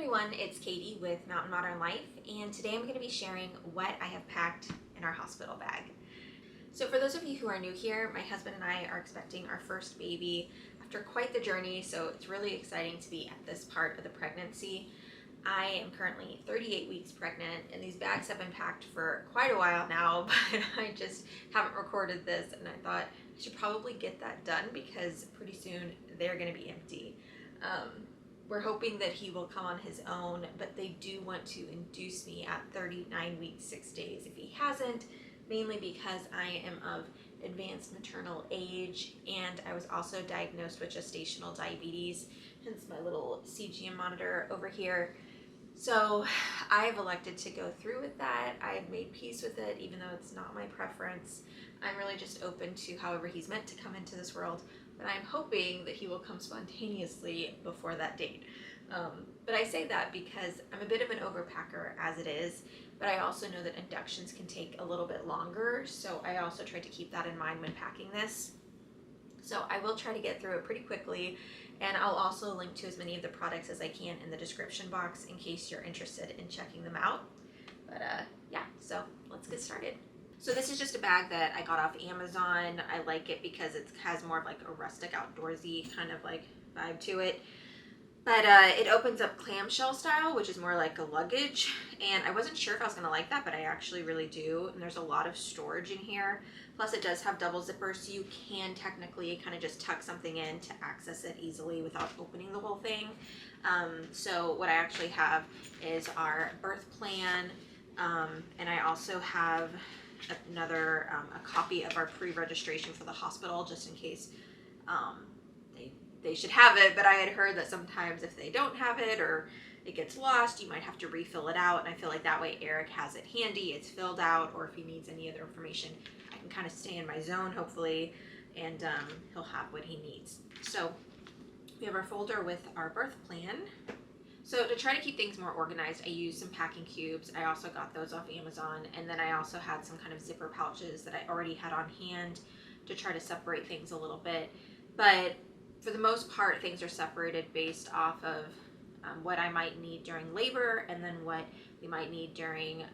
everyone, it's Katie with Mountain Modern Life, and today I'm going to be sharing what I have packed in our hospital bag. So for those of you who are new here, my husband and I are expecting our first baby after quite the journey, so it's really exciting to be at this part of the pregnancy. I am currently 38 weeks pregnant, and these bags have been packed for quite a while now, but I just haven't recorded this, and I thought I should probably get that done because pretty soon they're going to be empty. We're hoping that he will come on his own, but they do want to induce me at 39 weeks, 6 days if he hasn't, mainly because I am of advanced maternal age, and I was also diagnosed with gestational diabetes, hence my little CGM monitor over here. So I've elected to go through with that. I've made peace with it, even though it's not my preference. I'm really just open to however he's meant to come into this world, but I'm hoping that he will come spontaneously before that date. But I say that because I'm a bit of an overpacker as it is, but I also know that inductions can take a little bit longer, so I also try to keep that in mind when packing this. So I will try to get through it pretty quickly, and I'll also link to as many of the products as I can in the description box in case you're interested in checking them out. But yeah, so let's get started. So this is just a bag that I got off Amazon. I like it because it has more of like a rustic outdoorsy kind of like vibe to it. But it opens up clamshell style, which is more like a luggage. And I wasn't sure if I was gonna like that, but I actually really do. And there's a lot of storage in here. Plus it does have double zippers, so you can technically kind of just tuck something in to access it easily without opening the whole thing. So what I actually have is our birth plan. And I also have another a copy of our pre-registration for the hospital, just in case they should have it, but I had heard that sometimes if they don't have it or it gets lost, you might have to refill it out, and I feel like that way Eric has it handy, it's filled out, or if he needs any other information, I can kind of stay in my zone hopefully, and he'll have what he needs. So we have our folder with our birth plan. So to try to keep things more organized, I used some packing cubes. I also got those off Amazon, and then I also had some kind of zipper pouches that I already had on hand to try to separate things a little bit. But for the most part, things are separated based off of what I might need during labor, and then what we might need during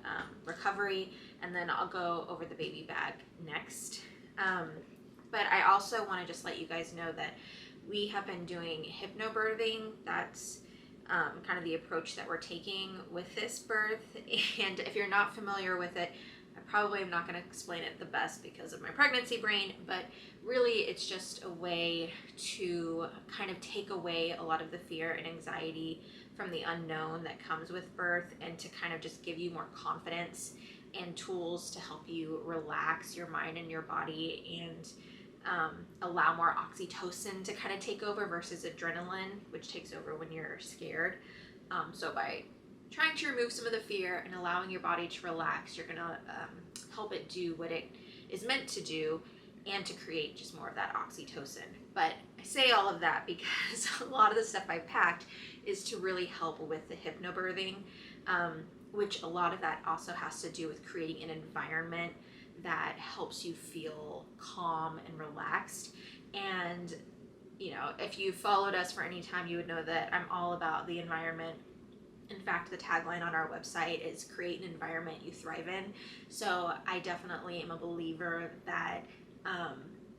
recovery, and then I'll go over the baby bag next. But I also want to just let you guys know that we have been doing hypnobirthing. That's kind of the approach that we're taking with this birth, and if you're not familiar with it, I probably am not going to explain it the best because of my pregnancy brain, but really it's just a way to kind of take away a lot of the fear and anxiety from the unknown that comes with birth, and to kind of just give you more confidence and tools to help you relax your mind and your body, and allow more oxytocin to kind of take over versus adrenaline, which takes over when you're scared. So by trying to remove some of the fear and allowing your body to relax, you're gonna help it do what it is meant to do, and to create just more of that oxytocin. But I say all of that because a lot of the stuff I packed is to really help with the hypnobirthing, which a lot of that also has to do with creating an environment that helps you feel calm and relaxed. And you know, if you followed us for any time, you would know that I'm all about the environment. In fact, the tagline on our website is create an environment you thrive in. So I definitely am a believer that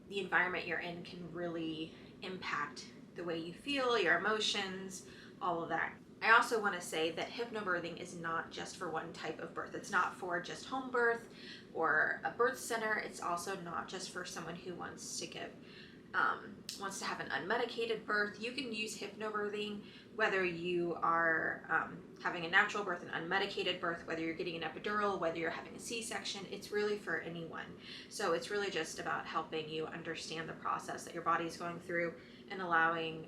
the environment you're in can really impact the way you feel, your emotions, all of that. I also want to say that hypnobirthing is not just for one type of birth. It's not for just home birth or a birth center. It's also not just for someone who wants to have an unmedicated birth. You can use hypnobirthing whether you are having a natural birth, an unmedicated birth, whether you're getting an epidural, whether you're having a C-section. It's really for anyone. So it's really just about helping you understand the process that your body is going through, and allowing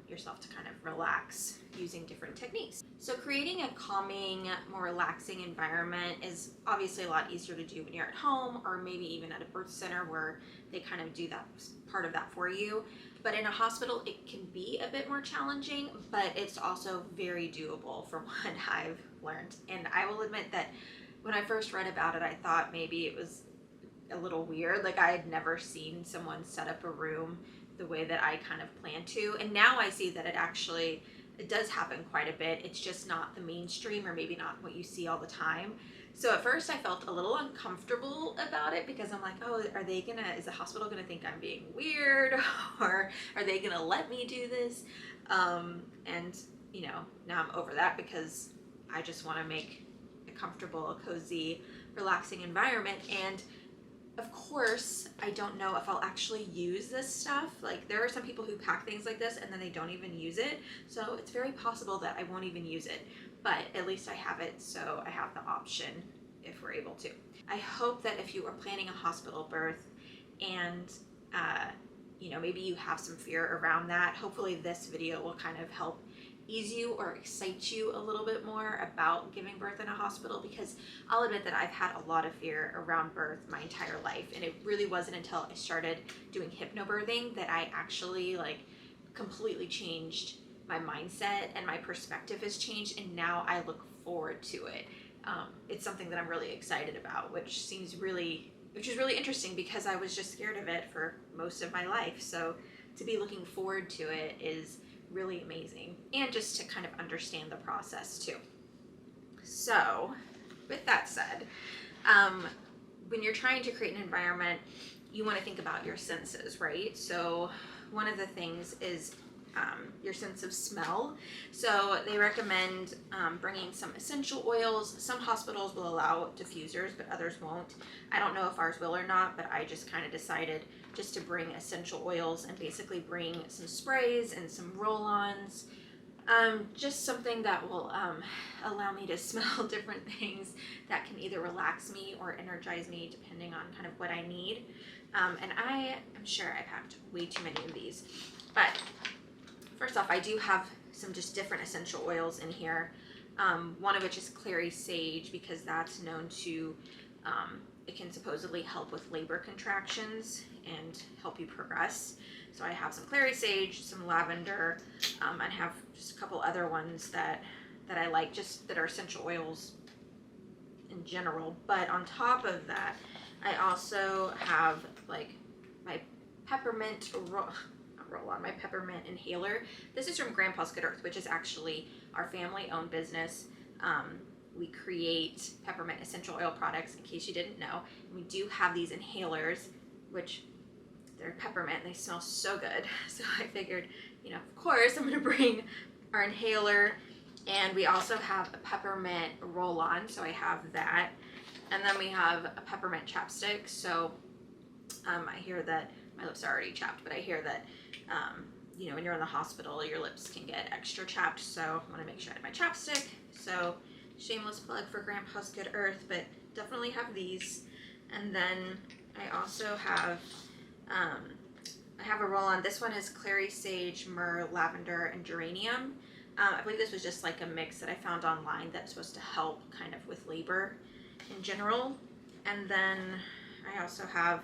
yourself to kind of relax using different techniques. So creating a calming, more relaxing environment is obviously a lot easier to do when you're at home, or maybe even at a birth center where they kind of do that part of that for you. But in a hospital, it can be a bit more challenging, but it's also very doable from what I've learned. And I will admit that when I first read about it, I thought maybe it was a little weird. Like, I had never seen someone set up a room the way that I kind of planned to. And now I see that it actually it does happen quite a bit. It's just not the mainstream, or maybe not what you see all the time. So at first I felt a little uncomfortable about it because I'm like, oh, is the hospital gonna think I'm being weird, or are they gonna let me do this? And now I'm over that because I just want to make a comfortable, a cozy, relaxing environment. And of course, I don't know if I'll actually use this stuff. Like, there are some people who pack things like this and then they don't even use it. So it's very possible that I won't even use it, but at least I have it, so I have the option if we're able to. I hope that if you are planning a hospital birth and maybe you have some fear around that, hopefully this video will kind of help ease you or excite you a little bit more about giving birth in a hospital, because I'll admit that I've had a lot of fear around birth my entire life, and it really wasn't until I started doing hypnobirthing that I actually completely changed my mindset, and my perspective has changed, and now I look forward to it. It's something that I'm really excited about, which is really interesting because I was just scared of it for most of my life. So to be looking forward to it is really amazing, and just to kind of understand the process too. So with that said, when you're trying to create an environment, you want to think about your senses, right? So one of the things is your sense of smell. So they recommend bringing some essential oils. Some hospitals will allow diffusers, but others won't. I don't know if ours will or not, but I just kind of decided just to bring essential oils and basically bring some sprays and some roll-ons. Just something that will allow me to smell different things that can either relax me or energize me, depending on kind of what I need. And I am sure I packed way too many of these. But first off, I do have some just different essential oils in here. One of which is clary sage, because that's known to, it can supposedly help with labor contractions and help you progress. So I have some clary sage, some lavender, I have just a couple other ones that I like, just that are essential oils in general. But on top of that, I also have my peppermint roll-on, my peppermint inhaler. This is from Grandpa's Good Earth, which is actually our family-owned business. We create peppermint essential oil products, in case you didn't know. And we do have these inhalers, which they're peppermint, and they smell so good. So I figured, of course, I'm going to bring our inhaler. And we also have a peppermint roll-on, so I have that. And then we have a peppermint chapstick. So I hear that my lips are already chapped, but I hear that when you're in the hospital, your lips can get extra chapped. So I want to make sure I have my chapstick. So shameless plug for Grandpa's Good Earth, but definitely have these. And then I also have I have a roll-on. This one is clary sage, myrrh, lavender, and geranium. I believe this was just a mix that I found online that's supposed to help kind of with labor in general. And then I also have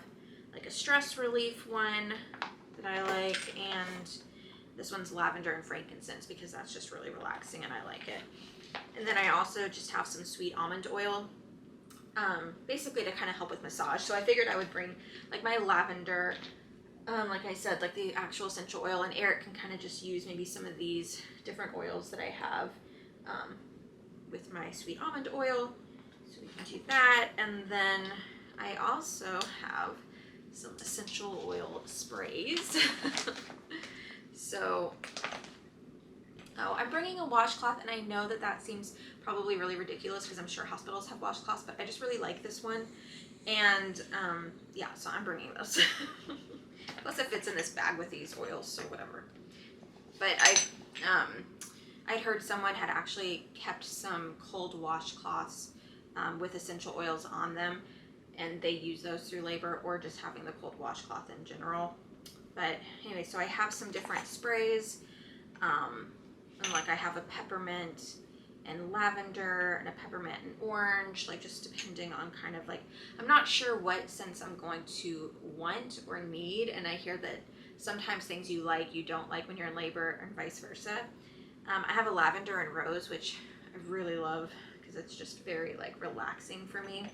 a stress relief one that I like, and this one's lavender and frankincense, because that's just really relaxing and I like it. And then I also just have some sweet almond oil, basically to kind of help with massage. So I figured I would bring my lavender, like I said, the actual essential oil, and Eric can kind of just use maybe some of these different oils that I have with my sweet almond oil. So we can do that. And then I also have some essential oil sprays. So, I'm bringing a washcloth, and I know that seems probably really ridiculous because I'm sure hospitals have washcloths, but I just really like this one. And yeah, so I'm bringing those. Plus it fits in this bag with these oils, so whatever. But I'd heard someone had actually kept some cold washcloths with essential oils on them, and they use those through labor, or just having the cold washcloth in general. But anyway, so I have some different sprays, and I have a peppermint and lavender and a peppermint and orange, just depending on kind of I'm not sure what scents I'm going to want or need, and I hear that sometimes things you don't like when you're in labor, and vice versa. I have a lavender and rose, which I really love because it's just very relaxing for me.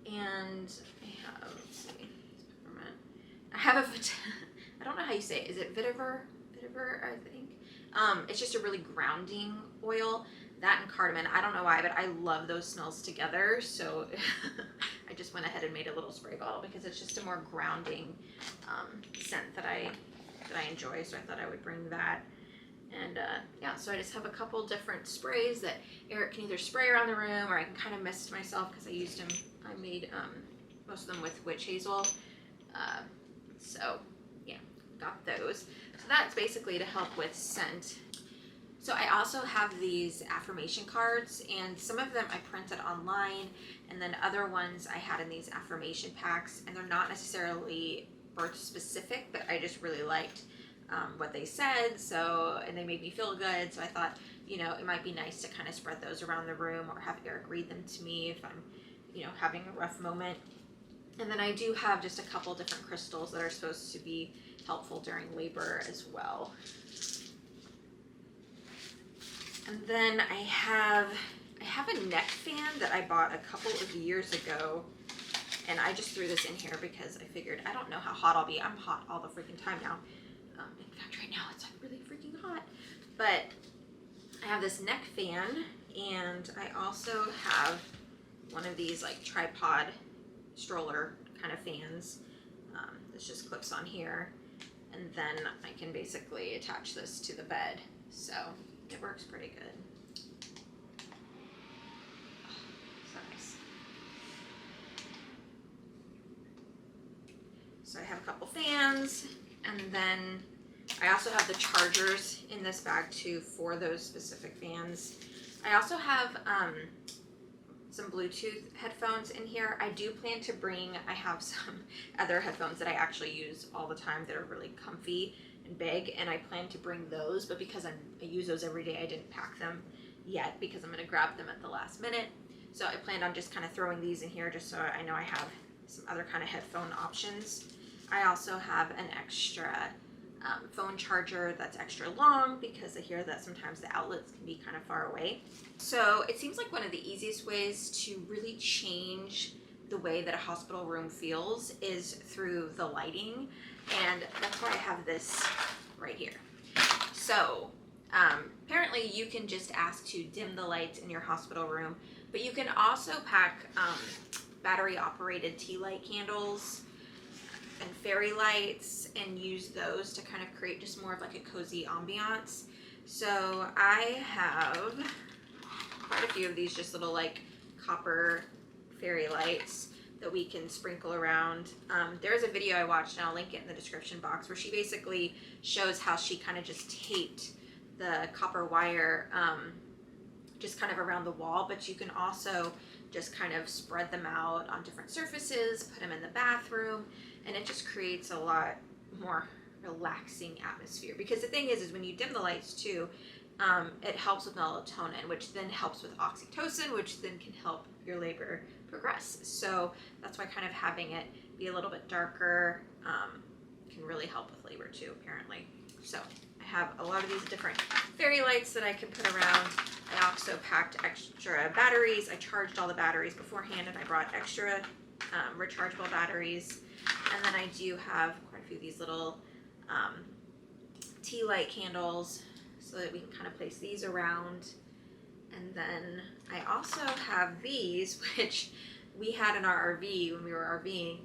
And I have, let's see, it's peppermint. I have I don't know how you say it. Is it vetiver? Vetiver, I think. It's just a really grounding oil. That and cardamom. I don't know why, but I love those smells together. So I just went ahead and made a little spray bottle because it's just a more grounding scent that I enjoy. So I thought I would bring that. And yeah, so I just have a couple different sprays that Eric can either spray around the room, or I can kind of mist myself because I made most of them with witch hazel. So yeah, got those. So that's basically to help with scent. So I also have these affirmation cards, and some of them I printed online, and then other ones I had in these affirmation packs, and they're not necessarily birth specific, but I just really liked what they said, and they made me feel good. So I thought, it might be nice to kind of spread those around the room, or have Eric read them to me if I'm, having a rough moment. And then I do have just a couple different crystals that are supposed to be helpful during labor as well. And then I have a neck fan that I bought a couple of years ago, and I just threw this in here because I figured, I don't know how hot I'll be. I'm hot all the freaking time now. In fact, right now it's really freaking hot. But I have this neck fan, and I also have one of these like tripod stroller kind of fans. This just clips on here, and then I can basically attach this to the bed. So it works pretty good. So nice. So I have a couple fans, and then I also have the chargers in this bag too for those specific fans. I also have some Bluetooth headphones in here. I do plan to I have some other headphones that I actually use all the time that are really comfy and big, and I plan to bring those, but because I use those every day, I didn't pack them yet because I'm going to grab them at the last minute. So I planned on just kind of throwing these in here just so I know I have some other kind of headphone options. I also have an extra phone charger that's extra long because I hear that sometimes the outlets can be kind of far away. So it seems like one of the easiest ways to really change the way that a hospital room feels is through the lighting, and that's why I have this right here. So apparently you can just ask to dim the lights in your hospital room, but you can also pack battery operated tea light candles and fairy lights and use those to kind of create just more of like a cozy ambiance. So I have quite a few of these just little like copper fairy lights that we can sprinkle around. There's a video I watched, and I'll link it in the description box, where she basically shows how she kind of just taped the copper wire just kind of around the wall, but you can also just kind of spread them out on different surfaces, put them in the bathroom, and it just creates a lot more relaxing atmosphere. Because the thing is when you dim the lights too, it helps with melatonin, which then helps with oxytocin, which then can help your labor progress. So that's why kind of having it be a little bit darker can really help with labor too, apparently. So I have a lot of these different fairy lights that I can put around. I also packed extra batteries. I charged all the batteries beforehand, and I brought extra rechargeable batteries. And then I do have quite a few of these little tea light candles so that we can kind of place these around. And then I also have these, which we had in our RV when we were RVing,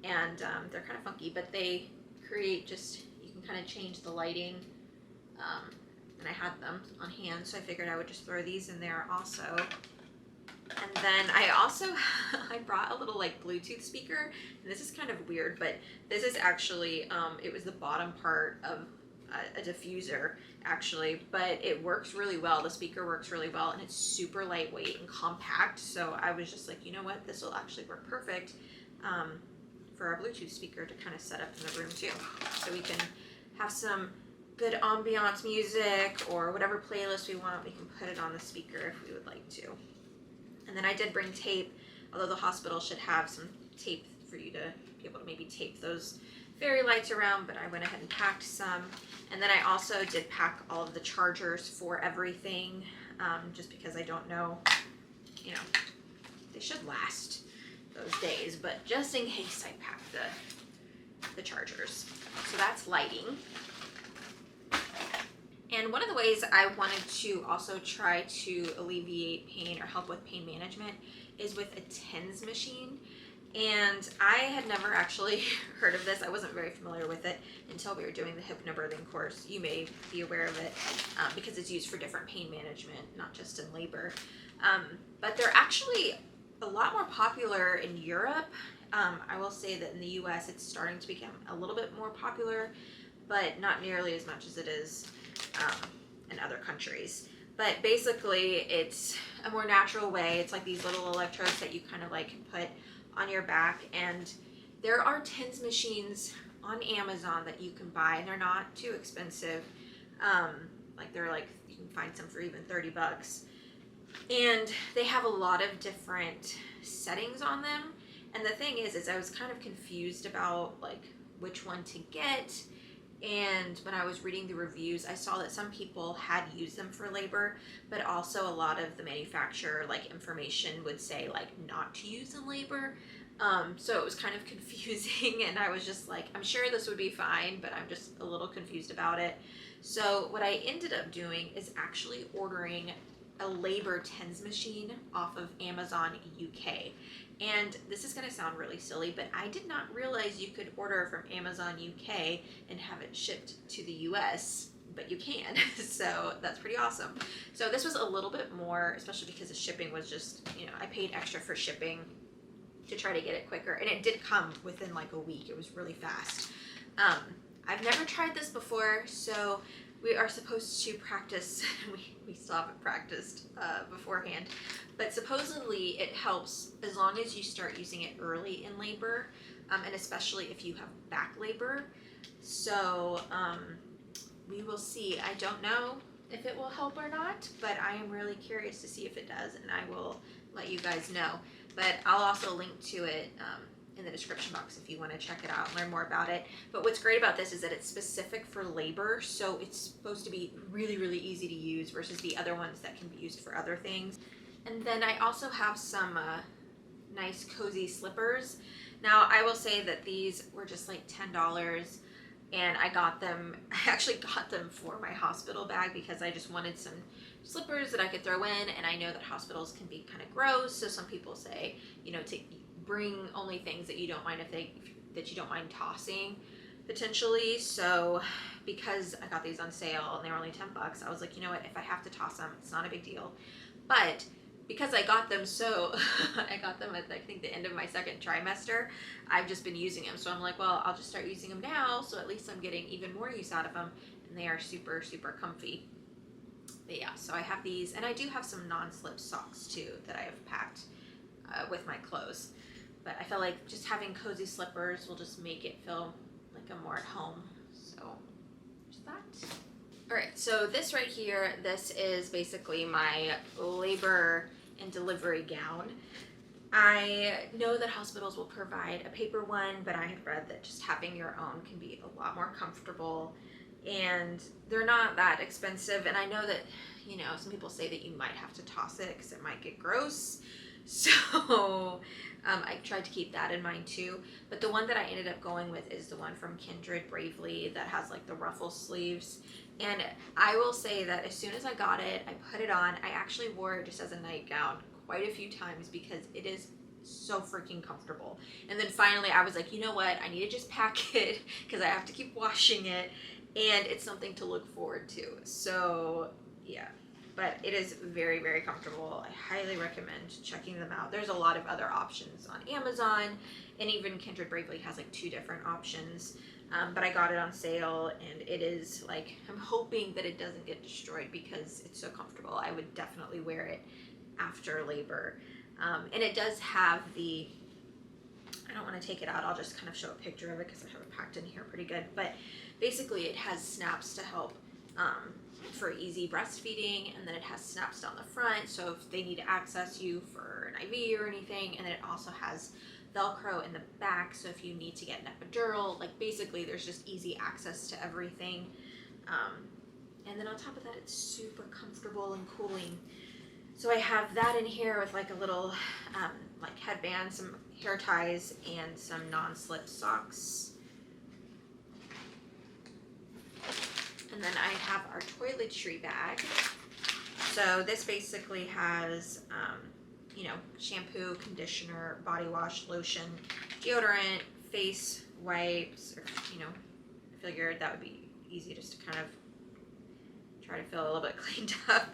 and they're kind of funky, but they create you can kind of change the lighting, and I had them on hand, so I figured I would just throw these in there also. And then I also, I brought a little like Bluetooth speaker, and this is kind of weird, but this is actually, it was the bottom part of a diffuser actually, but it works really well. The speaker works really well, and it's super lightweight and compact. So I was just like, you know what, this will actually work perfect for our Bluetooth speaker to kind of set up in the room too. So we can have some good ambiance music or whatever playlist we want. We can put it on the speaker if we would like to. And then I did bring tape, although the hospital should have some tape for you to be able to maybe tape those fairy lights around, but I went ahead and packed some. And then I also did pack all of the chargers for everything, just because I don't know, they should last those days, but just in case, I packed the chargers. So that's lighting. And one of the ways I wanted to also try to alleviate pain or help with pain management is with a TENS machine. And I had never actually heard of this. I wasn't very familiar with it until we were doing the hypnobirthing course. You may be aware of it because it's used for different pain management, not just in labor. But they're actually a lot more popular in Europe. I will say that in the US it's starting to become a little bit more popular, but not nearly as much as it is in other countries. But basically it's a more natural way. It's like these little electrodes that you kind of like put on your back, and there are TENS machines on Amazon that you can buy, and they're not too expensive. They're like, you can find some for even $30. And they have a lot of different settings on them. And the thing is I was kind of confused about like which one to get. And when I was reading the reviews, I saw that some people had used them for labor, but also a lot of the manufacturer like information would say like not to use in labor. So it was kind of confusing, and I was just like, I'm sure this would be fine, but I'm just a little confused about it. So what I ended up doing is actually ordering a labor TENS machine off of Amazon UK. And this is going to sound really silly, but I did not realize you could order from Amazon UK and have it shipped to the US, but you can. So that's pretty awesome. So this was a little bit more, especially because the shipping was just, I paid extra for shipping to try to get it quicker. And it did come within like a week. It was really fast. I've never tried this before, so we are supposed to practice. We still haven't practiced beforehand, but supposedly it helps as long as you start using it early in labor, and especially if you have back labor. So we will see. I don't know if it will help or not, but I am really curious to see if it does, and I will let you guys know. But I'll also link to it in the description box if you want to check it out and learn more about it. But what's great about this is that it's specific for labor, so it's supposed to be really, really easy to use versus the other ones that can be used for other things. And then I also have some nice cozy slippers. Now I will say that these were just like $10, and I actually got them for my hospital bag because I just wanted some slippers that I could throw in, and I know that hospitals can be kind of gross, so some people say, to bring only things that you don't mind that you don't mind tossing potentially. So because I got these on sale and they were only $10, I was like, you know what, if I have to toss them, it's not a big deal. But because I got them I got them at I think the end of my second trimester, I've just been using them. So I'm like, well, I'll just start using them now, so at least I'm getting even more use out of them, and they are super, super comfy. But yeah, so I have these, and I do have some non-slip socks too that I have packed with my clothes. But I feel like just having cozy slippers will just make it feel like I'm more at home. So there's that. All right, so this right here, this is basically my labor and delivery gown. I know that hospitals will provide a paper one, but I had read that just having your own can be a lot more comfortable, and they're not that expensive. And I know that, some people say that you might have to toss it because it might get gross. So I tried to keep that in mind too. But the one that I ended up going with is the one from Kindred Bravely that has like the ruffle sleeves. And I will say that as soon as I got it, I put it on. I actually wore it just as a nightgown quite a few times because it is so freaking comfortable. And then finally I was like, you know what? I need to just pack it because I have to keep washing it. And it's something to look forward to. So yeah. But it is very, very comfortable. I highly recommend checking them out. There's a lot of other options on Amazon, and even Kindred Bravely has like 2 different options. But I got it on sale, and it is like, I'm hoping that it doesn't get destroyed because it's so comfortable. I would definitely wear it after labor. And it does have I don't want to take it out. I'll just kind of show a picture of it because I have it packed in here pretty good. But basically it has snaps to help for easy breastfeeding, and then it has snaps down the front, so if they need to access you for an IV or anything, and then it also has Velcro in the back, so if you need to get an epidural, like basically there's just easy access to everything. And then on top of that, it's super comfortable and cooling. So I have that in here with like a little like headband, some hair ties, and some non-slip socks. And then I have our toiletry bag. So this basically has, shampoo, conditioner, body wash, lotion, deodorant, face wipes, or, I figured that would be easy just to kind of try to feel a little bit cleaned up.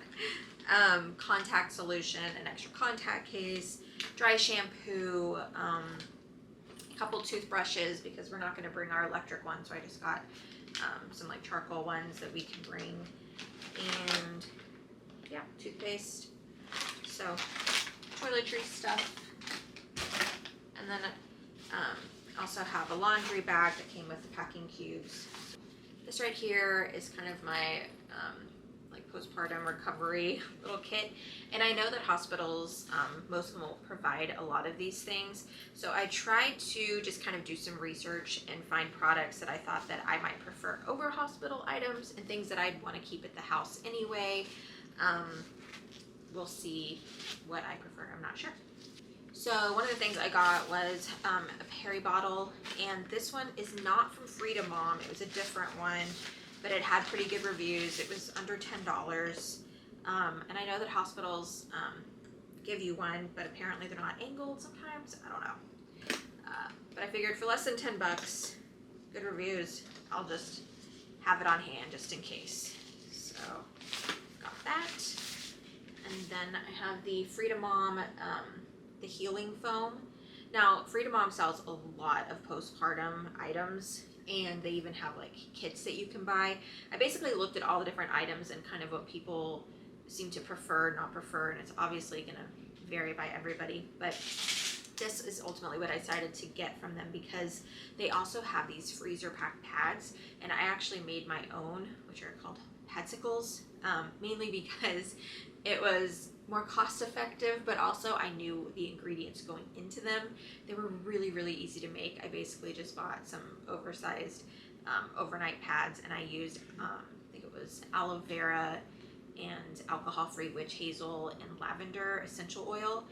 Contact solution, an extra contact case, dry shampoo, a couple toothbrushes because we're not going to bring our electric one, so I just got some like charcoal ones that we can bring, and yeah, toothpaste. So toiletry stuff, and then also have a laundry bag that came with the packing cubes. This right here is kind of my postpartum recovery little kit, and I know that hospitals, most of them will provide a lot of these things, so I tried to just kind of do some research and find products that I thought that I might prefer over hospital items and things that I'd want to keep at the house anyway. We'll see what I prefer, I'm not sure. So one of the things I got was a Perry bottle, and this one is not from Freedom Mom, it was a different one, but it had pretty good reviews. It was under $10. And I know that hospitals give you one, but apparently they're not angled sometimes. I don't know. But I figured for less than 10 bucks, good reviews, I'll just have it on hand just in case. So got that. And then I have the Freedom Mom, the healing foam. Now, Freedom Mom sells a lot of postpartum items, and they even have like kits that you can buy. I basically looked at all the different items and kind of what people seem to prefer, not prefer, and it's obviously gonna vary by everybody, but this is ultimately what I decided to get from them because they also have these freezer pack pads, and I actually made my own, which are called padsicles, mainly because it was more cost effective, but also I knew the ingredients going into them. They were really, really easy to make. I basically just bought some oversized overnight pads, and I used, I think it was aloe vera and alcohol-free witch hazel and lavender essential oil.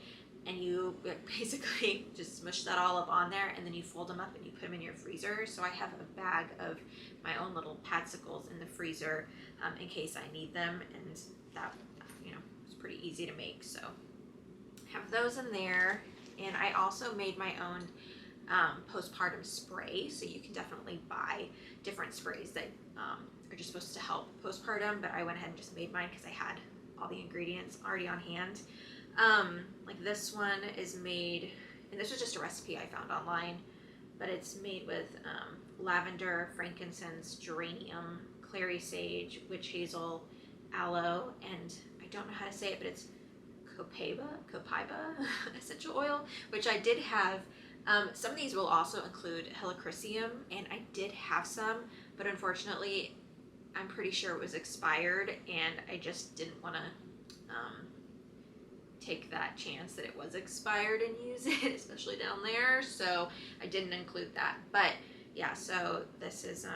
And you basically just smush that all up on there, and then you fold them up and you put them in your freezer. So I have a bag of my own little padsicles in the freezer in case I need them, and that, it's pretty easy to make. So have those in there, and I also made my own postpartum spray. So you can definitely buy different sprays that are just supposed to help postpartum, but I went ahead and just made mine because I had all the ingredients already on hand. Like this one is made, and this was just a recipe I found online, but it's made with lavender, frankincense, geranium, clary sage, witch hazel, aloe, and I don't know how to say it, but it's copaiba essential oil, which I did have. Some of these will also include helichrysum, and I did have some, but unfortunately I'm pretty sure it was expired, and I just didn't want to take that chance that it was expired and use it, especially down there, so I didn't include that. But yeah, so this is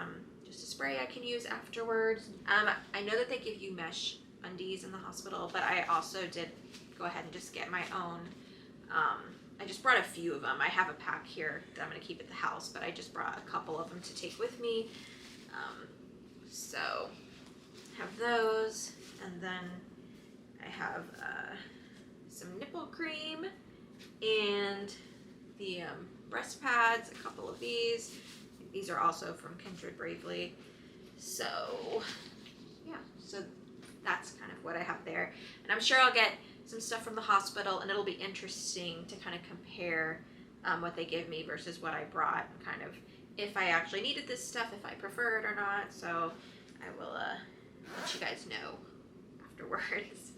just a spray I can use afterwards. I know that they give you mesh undies in the hospital, but I also did go ahead and just get my own. I just brought a few of them. I have a pack here that I'm going to keep at the house, but I just brought a couple of them to take with me. So have those, and then I have some nipple cream and the breast pads, a couple of these. These are also from Kindred Bravely. So yeah, so that's kind of what I have there. And I'm sure I'll get some stuff from the hospital, and it'll be interesting to kind of compare what they give me versus what I brought, kind of if I actually needed this stuff, if I prefer it or not. So I will let you guys know afterwards.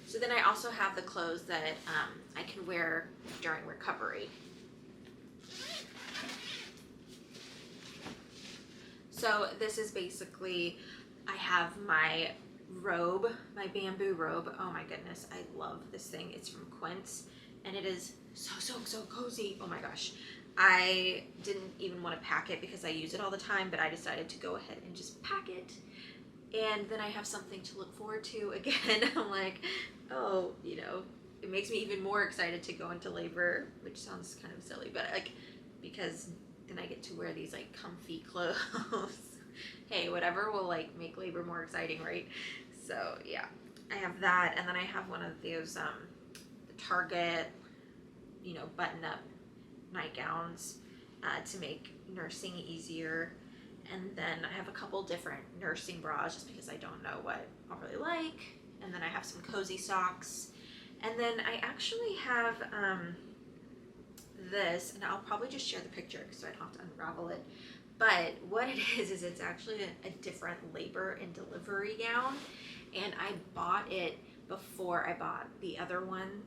So then I also have the clothes that I can wear during recovery. So this is basically, I have my robe, my bamboo robe. Oh my goodness, I love this thing. It's from Quince, and it is so cozy. Oh my gosh. I didn't even want to pack it because I use it all the time, but I decided to go ahead and just pack it. And then I have something to look forward to again. I'm like, oh, it makes me even more excited to go into labor, which sounds kind of silly, but like, because then I get to wear these like comfy clothes. Hey, hey, whatever will like make labor more exciting, right? So yeah, I have that, and then I have one of those the Target, button up nightgowns to make nursing easier. And then I have a couple different nursing bras just because I don't know what I'll really like. And then I have some cozy socks. And then I actually have this, and I'll probably just share the picture so I don't have to unravel it. But what it is it's actually a different labor and delivery gown. And I bought it before I bought the other one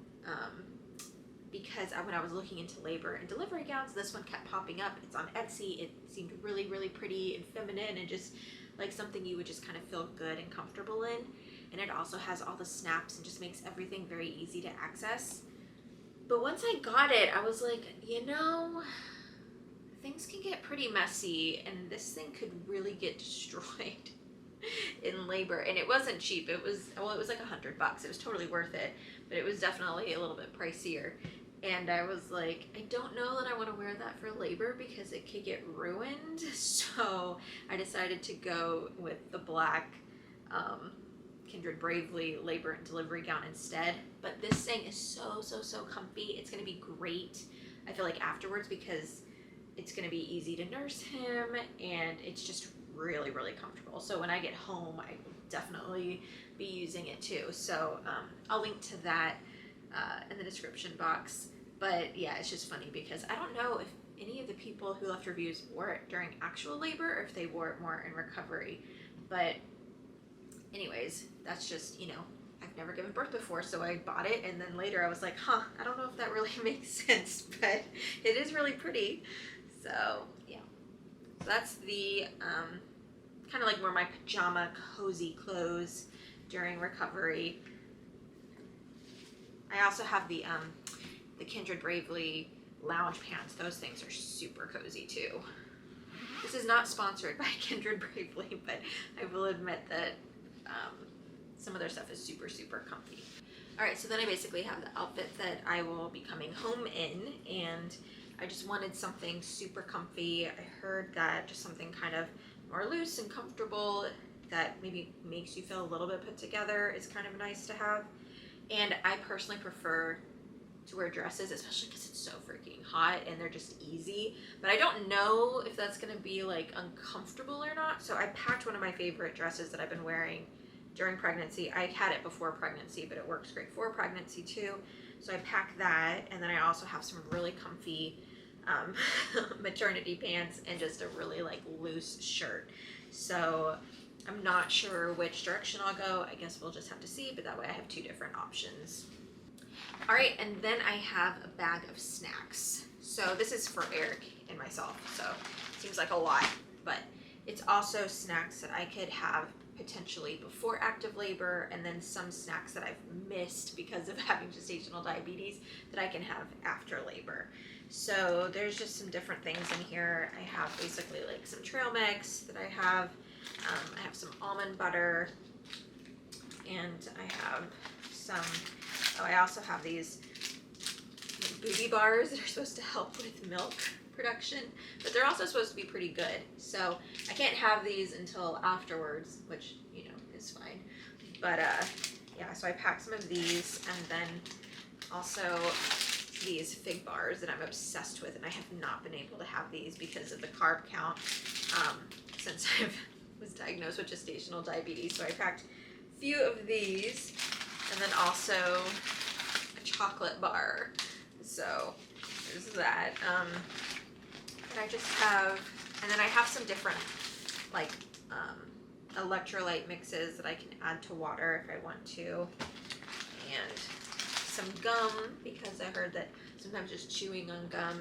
because when I was looking into labor and delivery gowns, this one kept popping up. It's on Etsy. It seemed really, really pretty and feminine and just like something you would just kind of feel good and comfortable in. And it also has all the snaps and just makes everything very easy to access. But once I got it, I was like, things can get pretty messy and this thing could really get destroyed in labor. And it wasn't cheap. It was like $100. It was totally worth it, but it was definitely a little bit pricier. And I was like, I don't know that I want to wear that for labor because it could get ruined. So I decided to go with the black Kindred Bravely labor and delivery gown instead. But this thing is so comfy. It's going to be great, I feel like, afterwards because it's going to be easy to nurse him and it's just really, really comfortable. So when I get home, I will definitely be using it too. So I'll link to that in the description box. But yeah, it's just funny because I don't know if any of the people who left reviews wore it during actual labor or if they wore it more in recovery. But anyways, that's just, I've never given birth before, so I bought it, and then later I was like, I don't know if that really makes sense, but it is really pretty. So yeah, so that's the kind of like more my pajama cozy clothes during recovery. I also have the Kindred Bravely lounge pants. Those things are super cozy too. This is not sponsored by Kindred Bravely, but I will admit that some of their stuff is super comfy. All right, so then I basically have the outfit that I will be coming home in, and I just wanted something super comfy. I heard that just something kind of more loose and comfortable that maybe makes you feel a little bit put together is kind of nice to have. And I personally prefer to wear dresses, especially because it's so freaking hot and they're just easy. But I don't know if that's gonna be like uncomfortable or not. So I packed one of my favorite dresses that I've been wearing during pregnancy. I had it before pregnancy, but it works great for pregnancy too. So I packed that, and then I also have some really comfy maternity pants and just a really like loose shirt. So I'm not sure which direction I'll go. I guess we'll just have to see, but that way I have two different options. All right, and then I have a bag of snacks. So this is for Eric and myself, so it seems like a lot, but it's also snacks that I could have potentially before active labor, and then some snacks that I've missed because of having gestational diabetes that I can have after labor. So there's just some different things in here. I have basically like some trail mix that I have some almond butter, and I have some, I also have these booty bars that are supposed to help with milk production, but they're also supposed to be pretty good. So I can't have these until afterwards, which, is fine. But yeah, so I packed some of these, and then also these fig bars that I'm obsessed with, and I have not been able to have these because of the carb count since I was diagnosed with gestational diabetes. So I packed a few of these, and then also a chocolate bar. So there's that. And I just have, and then I have some different like electrolyte mixes that I can add to water if I want to, and some gum because I heard that sometimes just chewing on gum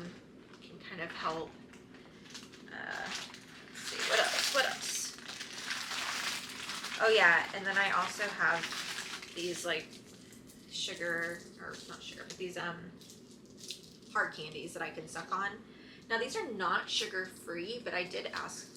can kind of help. Let's see, what else? Oh yeah, and then I also have these like sugar, or not sugar, but these hard candies that I can suck on. Now these are not sugar free, but I did ask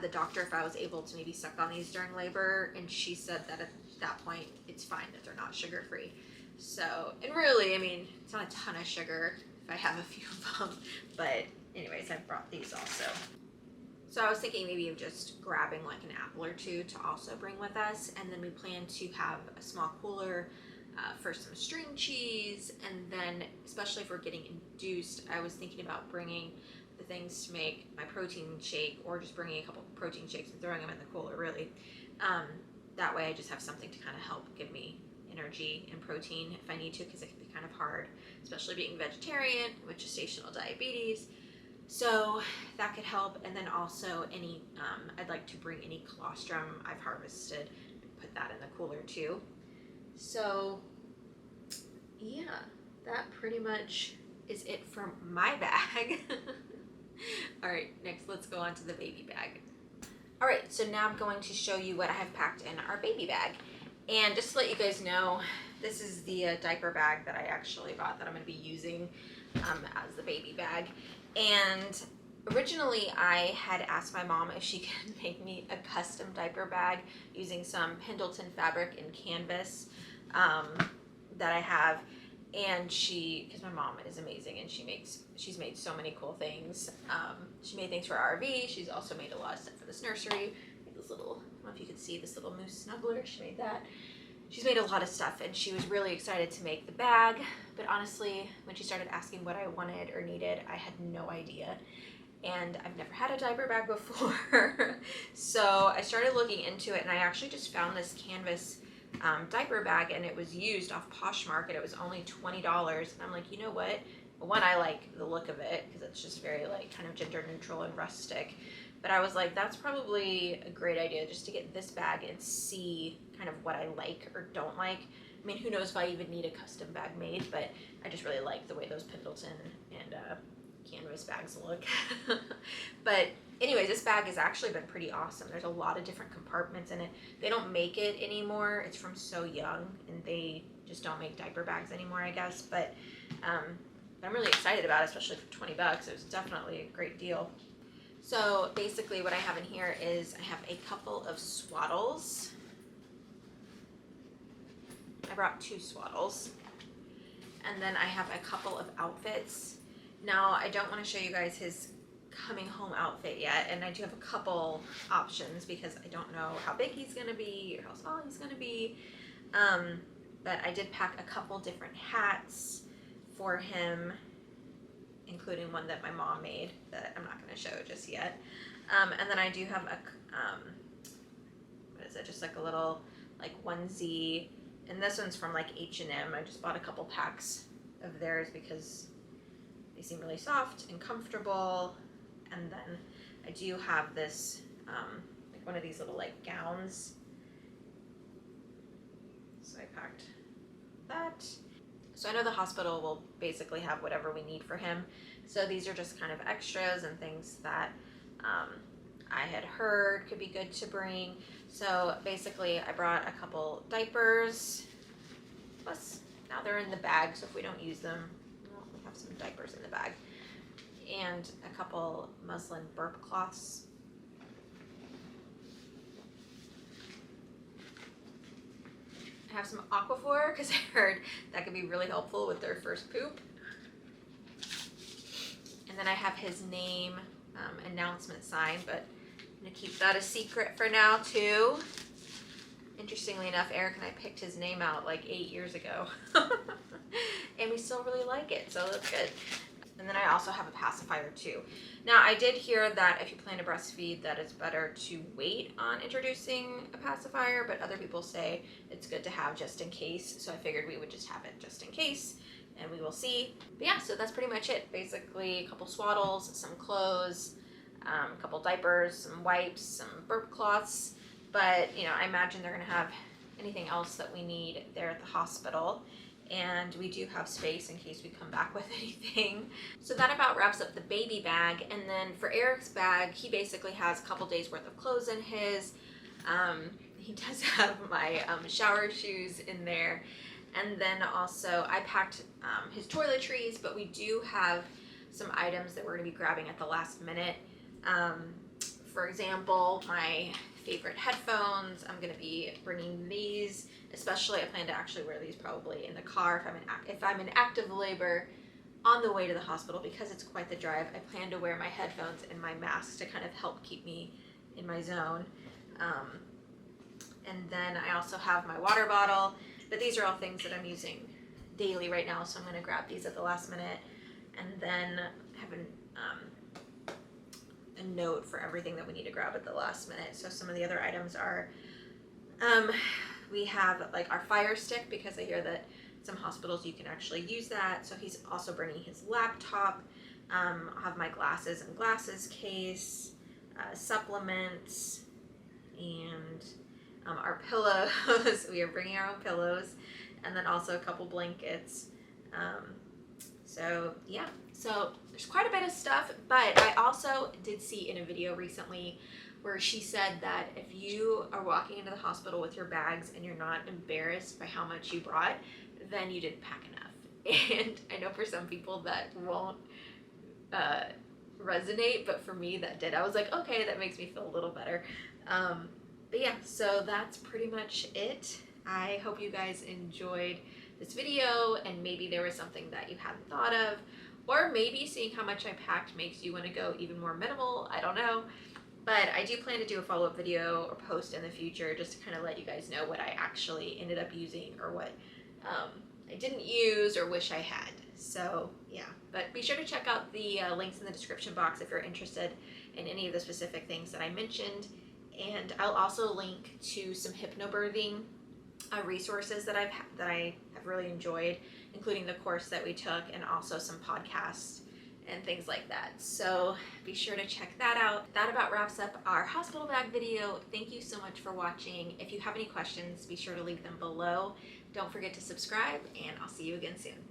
the doctor if I was able to maybe suck on these during labor, and she said that at that point it's fine that they're not sugar free. So, and really, I mean, it's not a ton of sugar if I have a few of them, but anyways, I brought these also. So I was thinking maybe of just grabbing like an apple or two to also bring with us, and then we plan to have a small cooler for some string cheese, and then especially if we're getting induced, I was thinking about bringing the things to make my protein shake, or just bringing a couple protein shakes and throwing them in the cooler, really. That way I just have something to kind of help give me energy and protein if I need to, because it can be kind of hard, especially being vegetarian with gestational diabetes. So that could help. And then also any, I'd like to bring any colostrum I've harvested and put that in the cooler too. So yeah, that pretty much is it for my bag. All right, next let's go on to the baby bag. All right, so now I'm going to show you what I have packed in our baby bag. And just to let you guys know, this is the diaper bag that I actually bought that I'm going to be using as the baby bag. And originally I had asked my mom if she could make me a custom diaper bag using some Pendleton fabric and canvas that I have. And because my mom is amazing and she's made so many cool things. She made things for RV. She's also made a lot of stuff for this nursery. This little, I don't know if you can see this little moose snuggler. She made that. She's made a lot of stuff, and she was really excited to make the bag. But honestly, when she started asking what I wanted or needed, I had no idea. And I've never had a diaper bag before. So I started looking into it, and I actually just found this canvas diaper bag, and it was used off Poshmark, and it was only $20. And I'm like, you know what? One, I like the look of it because it's just very like kind of gender neutral and rustic. But I was like, that's probably a great idea, just to get this bag and see kind of what I like or don't like. I mean, who knows if I even need a custom bag made, but I just really like the way those Pendleton and canvas bags look. But anyways, this bag has actually been pretty awesome. There's a lot of different compartments in it. They don't make it anymore. It's from So Young, and they just don't make diaper bags anymore, I guess. But I'm really excited about it, especially for 20 bucks. It was definitely a great deal. So basically what I have in here is I have a couple of swaddles. I brought 2 swaddles. And then I have a couple of outfits. Now I don't want to show you guys his coming home outfit yet, and I do have a couple options because I don't know how big he's going to be or how small he's going to be. But I did pack a couple different hats for him, including one that my mom made that I'm not going to show just yet. And then I do have a, what is it, just like a little like onesie, and this one's from like H&M. I just bought a couple packs of theirs because they seem really soft and comfortable. And then I do have this, like one of these little like gowns. So I packed that. So I know the hospital will basically have whatever we need for him. So these are just kind of extras and things that I had heard could be good to bring. So basically I brought a couple diapers. Plus now they're in the bag, so if we don't use them, well, we have some diapers in the bag. And a couple muslin burp cloths. I have some Aquaphor because I heard that could be really helpful with their first poop. And then I have his name announcement sign, but I'm going to keep that a secret for now too. Interestingly enough, Eric and I picked his name out like 8 years ago. And we still really like it, so that's good. And then I also have a pacifier too. Now I did hear that if you plan to breastfeed that it's better to wait on introducing a pacifier, but other people say it's good to have just in case. So I figured we would just have it just in case, and we will see. But yeah, so that's pretty much it. Basically a couple swaddles, some clothes, a couple diapers, some wipes, some burp cloths. But you know, I imagine they're gonna have anything else that we need there at the hospital. And we do have space in case we come back with anything. So that about wraps up the baby bag. And then for Eric's bag, he basically has a couple days worth of clothes in his. He does have my shower shoes in there. And then also I packed his toiletries, but we do have some items that we're gonna be grabbing at the last minute. For example, my favorite headphones, I'm gonna be bringing these. Especially, I plan to actually wear these probably in the car if I'm in active labor. on the way to the hospital, because it's quite the drive, I plan to wear my headphones and my mask to kind of help keep me in my zone. And then I also have my water bottle, but these are all things that I'm using daily right now, so I'm going to grab these at the last minute. And then have a note for everything that we need to grab at the last minute. So some of the other items are, we have like our fire stick, because I hear that some hospitals you can actually use that. So he's also bringing his laptop. I'll have my glasses and glasses case, supplements, and our pillows. We are bringing our own pillows, and then also a couple blankets. So yeah, so there's quite a bit of stuff, but I also did see in a video recently where she said that if you are walking into the hospital with your bags and you're not embarrassed by how much you brought, then you didn't pack enough. And I know for some people that won't resonate, but for me that did. I was like, okay, that makes me feel a little better. But yeah, so that's pretty much it. I hope you guys enjoyed this video, and maybe there was something that you hadn't thought of, or maybe seeing how much I packed makes you want to go even more minimal. I don't know. But I do plan to do a follow-up video or post in the future just to kind of let you guys know what I actually ended up using, or what I didn't use or wish I had. So yeah, but be sure to check out the links in the description box if you're interested in any of the specific things that I mentioned. And I'll also link to some hypnobirthing resources that I have really enjoyed, including the course that we took, and also some podcasts and things like that. So be sure to check that out. That about wraps up our hospital bag video. Thank you so much for watching. If you have any questions, be sure to leave them below. Don't forget to subscribe, and I'll see you again soon.